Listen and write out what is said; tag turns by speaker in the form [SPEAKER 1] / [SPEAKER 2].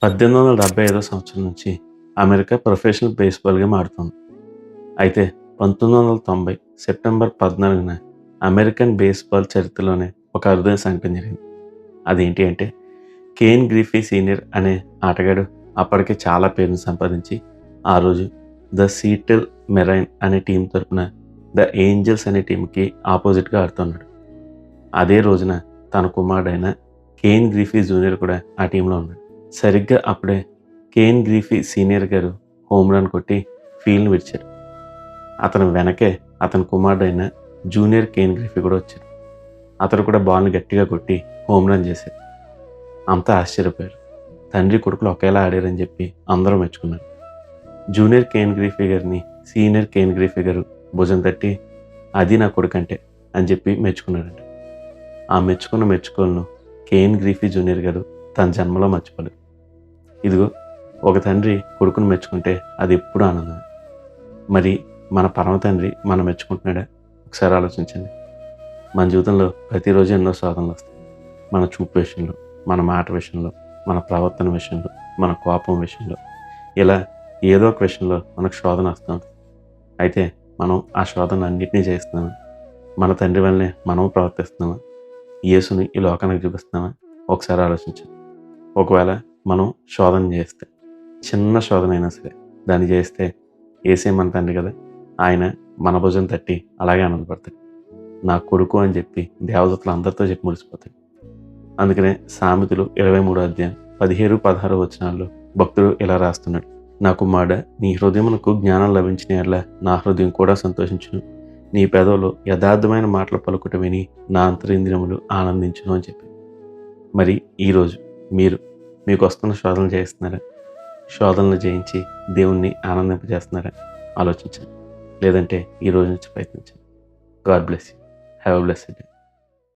[SPEAKER 1] 1875 సంవత్సరం నుంచి America professional బేస్‌బాల్‌గా మారుతోంది. అయితే 1990 సెప్టెంబర్ 14న అమెరికన్ బేస్‌బాల్ చరిత్రలోనే ఒక అరుదైన సంఘటన జరిగింది. అదేంటి అంటే కేన్ గ్రిఫీ సీనియర్ అనే ఆటగాడు అప్పటికే చాలా పేరుని సంపాదించి, ఆ రోజు ద సీటిల్ మెరైన్ అనే టీమ్ తరపున ద ఏంజెల్స్ అనే టీమ్‌కి ఆపోజిట్‌గా ఆడుతున్నాడు. అదే రోజున తన కుమారుడైన కేన్ గ్రిఫీ జూనియర్ కూడా ఆ టీంలో ఉన్నాడు. సరిగ్గా అప్పుడే కేన్ గ్రిఫీ సీనియర్ గారు హోమ్ రన్ కొట్టి ఫీల్డ్‌ని విడిచారు. అతని వెనకే అతని కుమారుడైన జూనియర్ కేన్ గ్రిఫీ కూడా వచ్చారు. అతడు కూడా బాల్‌ని గట్టిగా కొట్టి హోమ్ రన్ చేశారు. అంతా ఆశ్చర్యపోయారు. తండ్రి కొడుకులు ఒకేలా ఆడారని చెప్పి అందరూ మెచ్చుకున్నారు. జూనియర్ కేన్ గ్రిఫీ గారిని సీనియర్ కేన్ గ్రిఫీ గారు భుజం తట్టి, అది నా కొడుకంటే అని చెప్పి మెచ్చుకున్నారంట. ఆ మెచ్చుకున్న మెచ్చుకోలను కేన్ గ్రిఫీ జూనియర్ గారు తన జన్మలో మర్చిపోలేదు. ఇదిగో ఒక తండ్రి కొడుకును మెచ్చుకుంటే అది ఎప్పుడూ ఆనందమే. మరి మన పరమ తండ్రి మనం మెచ్చుకుంటున్నాడా? ఒకసారి ఆలోచించండి. మన జీవితంలో ప్రతిరోజు ఎన్నో శోధనలు వస్తాయి. మన చూపు విషయంలో, మన మాట విషయంలో, మన ప్రవర్తన విషయంలో, మన కోపం విషయంలో, ఇలా ఏదో ఒక విషయంలో మనకు శోధన వస్తూ ఉంటుంది. అయితే మనం ఆ శోధన అన్నింటినీ చేస్తున్నామా? మన తండ్రి వల్లనే మనం ప్రవర్తిస్తున్నామా? యేసుని ఈ లోకానికి చూపిస్తున్నామా? ఒకసారి ఆలోచించండి. ఒకవేళ మనం శోధన చేస్తే, చిన్న శోధన అయినా సరే దాన్ని చేస్తే యేసే మన తండ్రి కదా! ఆయన మన భుజం తట్టి అలాగే ఆనందపడతాడు. నా కొడుకు అని చెప్పి దేవదూతలు అందరితో చెప్పి మురిసిపోతాడు. అందుకనే సామెతలు 23వ అధ్యాయం 17, 16 వచనాల్లో భక్తుడు ఇలా రాస్తున్నాడు. నా కుమారుడా, నీ హృదయమునకు జ్ఞానం లభించిన యెడల నా హృదయం కూడా సంతోషించును. నీ పెదవులు యథార్థమైన మాటలు పలుకుట విని నా అంతరింద్రియములు ఆనందించును అని చెప్పి. మరి ఈరోజు మీకు వస్తున్న శోధనలు చేస్తున్నారా? శోధనలు జయించి దేవుణ్ణి ఆనందింపజేస్తున్నారా? ఆలోచించండి. లేదంటే ఈ రోజు నుంచి ప్రయత్నించండి. God bless you. Have a blessed day.